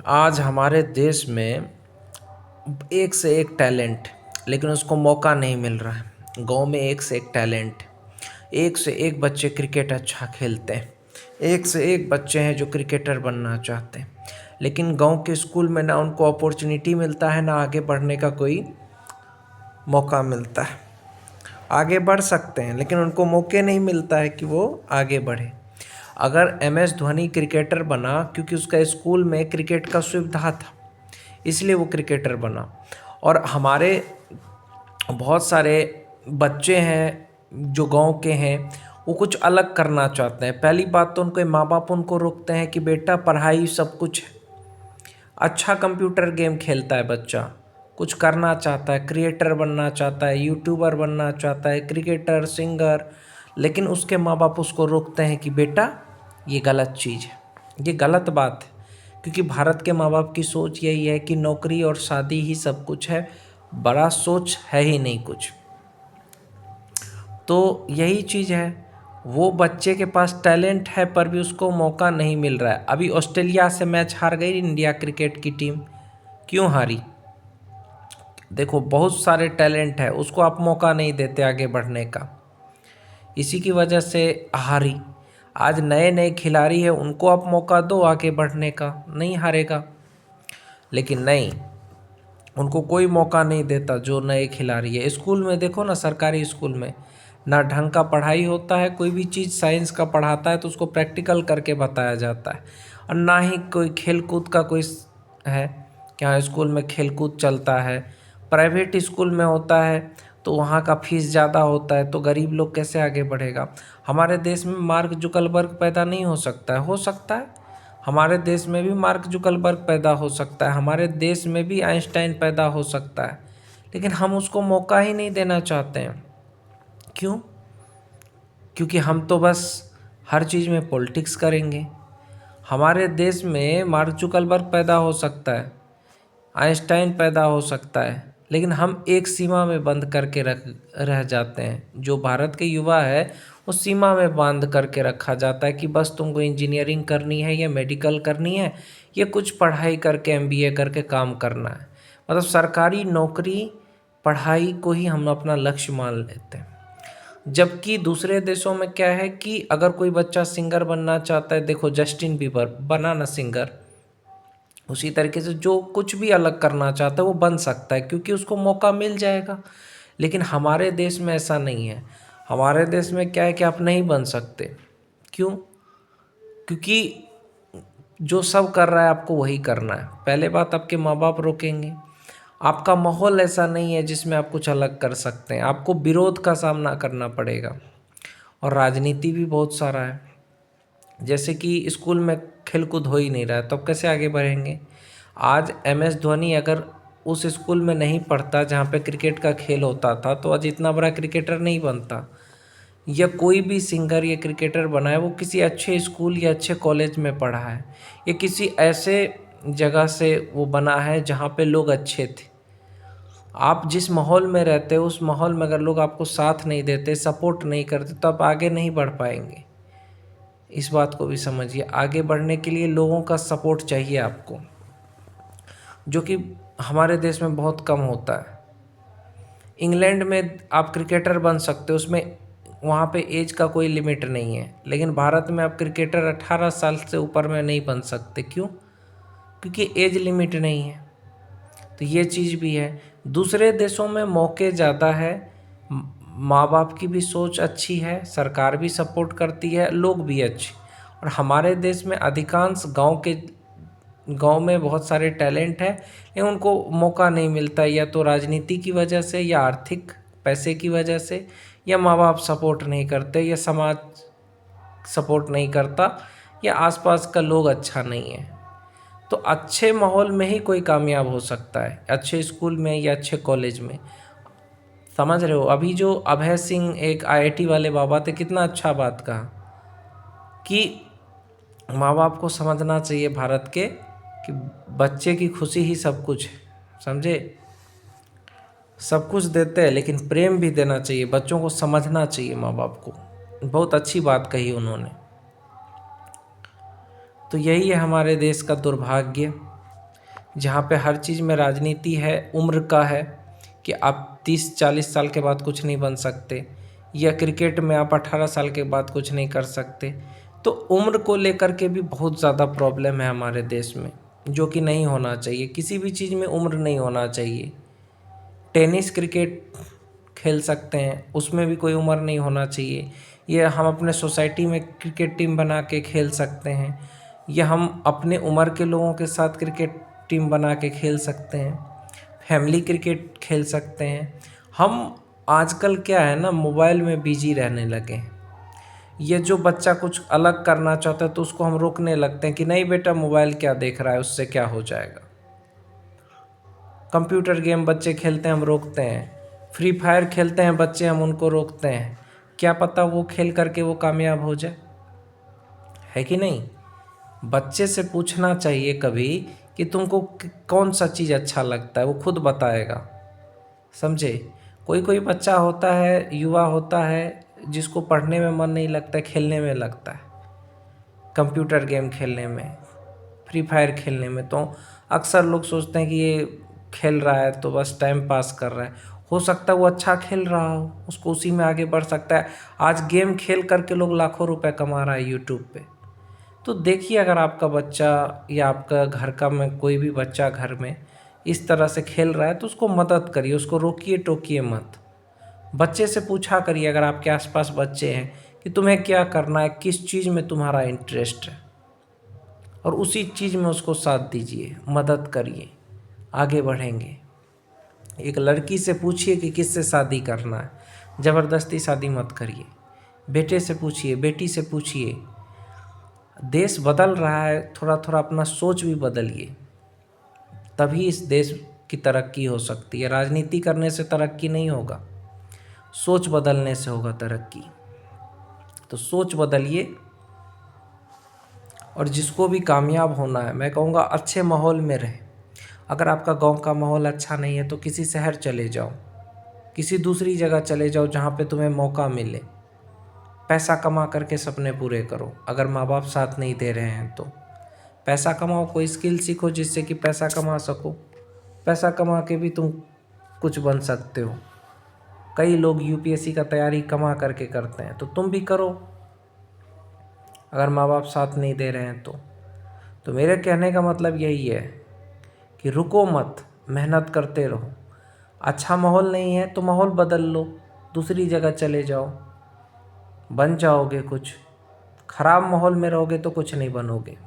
आज हमारे देश में एक से एक टैलेंट, लेकिन उसको मौका नहीं मिल रहा है। गांव में एक से एक टैलेंट, एक से एक बच्चे क्रिकेट अच्छा खेलते हैं, एक से एक बच्चे हैं जो क्रिकेटर बनना चाहते हैं, लेकिन गांव के स्कूल में ना उनको अपॉर्चुनिटी मिलता है, ना आगे बढ़ने का कोई मौका मिलता है। आगे बढ़ सकते हैं लेकिन उनको मौके नहीं मिलता है कि वो आगे बढ़े। अगर MS धोनी क्रिकेटर बना क्योंकि उसका स्कूल में क्रिकेट का सुविधा था, इसलिए वो क्रिकेटर बना। और हमारे बहुत सारे बच्चे हैं जो गांव के हैं, वो कुछ अलग करना चाहते हैं। पहली बात तो उनके माँ बाप उनको रोकते हैं कि बेटा पढ़ाई सब कुछ है। अच्छा कंप्यूटर गेम खेलता है बच्चा, कुछ करना चाहता है, क्रिएटर बनना चाहता है, यूट्यूबर बनना चाहता है, क्रिकेटर, सिंगर, लेकिन उसके माँ बाप उसको रोकते हैं कि बेटा ये गलत चीज़ है, ये गलत बात है। क्योंकि भारत के माँ बाप की सोच यही है कि नौकरी और शादी ही सब कुछ है, बड़ा सोच है ही नहीं कुछ। तो यही चीज़ है, वो बच्चे के पास टैलेंट है पर भी उसको मौका नहीं मिल रहा है। अभी ऑस्ट्रेलिया से मैच हार गई इंडिया क्रिकेट की टीम। क्यों हारी? देखो बहुत सारे टैलेंट है, उसको आप मौका नहीं देते आगे बढ़ने का, इसी की वजह से हारी। आज नए नए खिलाड़ी है, उनको आप मौका दो आगे बढ़ने का, नहीं हारेगा। लेकिन नहीं, उनको कोई मौका नहीं देता जो नए खिलाड़ी है। स्कूल में देखो ना, सरकारी स्कूल में ना ढंग का पढ़ाई होता है। कोई भी चीज़ साइंस का पढ़ाता है तो उसको प्रैक्टिकल करके बताया जाता है, और ना ही कोई खेल कूद का कोई है कि हाँ स्कूल में खेल कूद चलता है। प्राइवेट स्कूल में होता है तो वहाँ का फीस ज़्यादा होता है, तो गरीब लोग कैसे आगे बढ़ेगा। हमारे देश में मार्क जुकरबर्ग पैदा नहीं हो सकता है? हो सकता है। हमारे देश में भी मार्क जुकरबर्ग पैदा हो सकता है, हमारे देश में भी आइंस्टाइन पैदा हो सकता है, लेकिन हम उसको मौका ही नहीं देना चाहते हैं। क्यों? क्योंकि हम तो बस हर चीज़ में पॉलिटिक्स करेंगे। हमारे देश में मार्क जुकरबर्ग पैदा हो सकता है, आइंस्टाइन पैदा हो सकता है, लेकिन हम एक सीमा में बंद करके रह जाते हैं। जो भारत के युवा है उस सीमा में बांध करके रखा जाता है कि बस तुमको इंजीनियरिंग करनी है या मेडिकल करनी है या कुछ पढ़ाई करके MBA करके काम करना है। मतलब सरकारी नौकरी, पढ़ाई को ही हम अपना लक्ष्य मान लेते हैं। जबकि दूसरे देशों में क्या है कि अगर कोई बच्चा सिंगर बनना चाहता है, देखो जस्टिन बीबर बना ना सिंगर, उसी तरीके से जो कुछ भी अलग करना चाहता है वो बन सकता है क्योंकि उसको मौका मिल जाएगा। लेकिन हमारे देश में ऐसा नहीं है। हमारे देश में क्या है कि आप नहीं बन सकते। क्यों? क्योंकि जो सब कर रहा है आपको वही करना है। पहले बात, आपके माँ बाप रोकेंगे। आपका माहौल ऐसा नहीं है जिसमें आप कुछ अलग कर सकते हैं, आपको विरोध का सामना करना पड़ेगा। और राजनीति भी बहुत सारा है, जैसे कि स्कूल में खेलकूद हो ही नहीं रहा है तो अब कैसे आगे बढ़ेंगे। आज MS धोनी अगर उस स्कूल में नहीं पढ़ता जहाँ पे क्रिकेट का खेल होता था तो आज इतना बड़ा क्रिकेटर नहीं बनता। या कोई भी सिंगर या क्रिकेटर बना है वो किसी अच्छे स्कूल या अच्छे कॉलेज में पढ़ा है, या किसी ऐसे जगह से वो बना है जहाँ पे लोग अच्छे थे। आप जिस माहौल में रहते हो उस माहौल में अगर लोग आपको साथ नहीं देते, सपोर्ट नहीं करते, तो आप आगे नहीं बढ़ पाएंगे। इस बात को भी समझिए। आगे बढ़ने के लिए लोगों का सपोर्ट चाहिए आपको, जो कि हमारे देश में बहुत कम होता है। इंग्लैंड में आप क्रिकेटर बन सकते हो, उसमें वहाँ पे एज का कोई लिमिट नहीं है, लेकिन भारत में आप क्रिकेटर 18 साल से ऊपर में नहीं बन सकते। क्यों? क्योंकि एज लिमिट नहीं है। तो ये चीज़ भी है। दूसरे देशों में मौके ज़्यादा है, माँ बाप की भी सोच अच्छी है, सरकार भी सपोर्ट करती है, लोग भी अच्छे। और हमारे देश में अधिकांश गांव में बहुत सारे टैलेंट है, लेकिन उनको मौका नहीं मिलता, या तो राजनीति की वजह से, या आर्थिक पैसे की वजह से, या माँ बाप सपोर्ट नहीं करते, या समाज सपोर्ट नहीं करता, या आसपास का लोग अच्छा नहीं है। तो अच्छे माहौल में ही कोई कामयाब हो सकता है, अच्छे स्कूल में या अच्छे कॉलेज में। समझ रहे हो? अभी जो अभय सिंह एक IIT वाले बाबा थे, कितना अच्छा बात कहा कि माँ बाप को समझना चाहिए भारत के कि बच्चे की खुशी ही सब कुछ है। समझे? सब कुछ देते हैं लेकिन प्रेम भी देना चाहिए, बच्चों को समझना चाहिए माँ बाप को। बहुत अच्छी बात कही उन्होंने। तो यही है हमारे देश का दुर्भाग्य जहाँ पे हर चीज़ में राजनीति है, उम्र का है कि आप 30-40 साल के बाद कुछ नहीं बन सकते, या क्रिकेट में आप 18 साल के बाद कुछ नहीं कर सकते। तो उम्र को लेकर के भी बहुत ज़्यादा प्रॉब्लम है हमारे देश में, जो कि नहीं होना चाहिए। किसी भी चीज़ में उम्र नहीं होना चाहिए। टेनिस क्रिकेट खेल सकते हैं, उसमें भी कोई उम्र नहीं होना चाहिए। या हम अपने सोसाइटी में क्रिकेट टीम बना के खेल सकते हैं, या हम अपने उम्र के लोगों के साथ क्रिकेट टीम बना के खेल सकते हैं, फैमिली क्रिकेट खेल सकते हैं। हम आजकल क्या है ना, मोबाइल में बिजी रहने लगे हैं। ये जो बच्चा कुछ अलग करना चाहता है तो उसको हम रोकने लगते हैं कि नहीं बेटा, मोबाइल क्या देख रहा है, उससे क्या हो जाएगा। कंप्यूटर गेम बच्चे खेलते हैं, हम रोकते हैं। फ्री फायर खेलते हैं बच्चे, हम उनको रोकते हैं। क्या पता वो खेल करके वो कामयाब हो जाए, है कि नहीं। बच्चे से पूछना चाहिए कभी कि तुमको कौन सा चीज़ अच्छा लगता है, वो खुद बताएगा, समझे। कोई कोई बच्चा होता है, युवा होता है, जिसको पढ़ने में मन नहीं लगता है, खेलने में लगता है, कंप्यूटर गेम खेलने में, फ्री फायर खेलने में। तो अक्सर लोग सोचते हैं कि ये खेल रहा है तो बस टाइम पास कर रहा है। हो सकता है वो अच्छा खेल रहा हो, उसको उसी में आगे बढ़ सकता है। आज गेम खेल करके लोग लाखों रुपए कमा रहा है यूट्यूब पे। तो देखिए, अगर आपका बच्चा या आपका घर का में कोई भी बच्चा घर में इस तरह से खेल रहा है तो उसको मदद करिए, उसको रोकिए टोकिए मत। बच्चे से पूछा करिए, अगर आपके आसपास बच्चे हैं, कि तुम्हें क्या करना है, किस चीज़ में तुम्हारा इंटरेस्ट है, और उसी चीज़ में उसको साथ दीजिए, मदद करिए, आगे बढ़ेंगे। एक लड़की से पूछिए कि किससे शादी करना है, ज़बरदस्ती शादी मत करिए। बेटे से पूछिए, बेटी से पूछिए। देश बदल रहा है, थोड़ा थोड़ा अपना सोच भी बदलिए, तभी इस देश की तरक्की हो सकती है। राजनीति करने से तरक्की नहीं होगा, सोच बदलने से होगा तरक्की। तो सोच बदलिए, और जिसको भी कामयाब होना है, मैं कहूँगा अच्छे माहौल में रहे। अगर आपका गांव का माहौल अच्छा नहीं है तो किसी शहर चले जाओ, किसी दूसरी जगह चले जाओ जहाँ पे तुम्हें मौका मिले। पैसा कमा करके सपने पूरे करो। अगर माँ बाप साथ नहीं दे रहे हैं तो पैसा कमाओ, कोई स्किल सीखो जिससे कि पैसा कमा सको। पैसा कमा के भी तुम कुछ बन सकते हो। कई लोग यूपीएससी का तैयारी कमा करके करते हैं, तो तुम भी करो, अगर माँ बाप साथ नहीं दे रहे हैं तो मेरे कहने का मतलब यही है कि रुको मत, मेहनत करते रहो। अच्छा माहौल नहीं है तो माहौल बदल लो, दूसरी जगह चले जाओ, बन जाओगे कुछ। ख़राब माहौल में रहोगे तो कुछ नहीं बनोगे।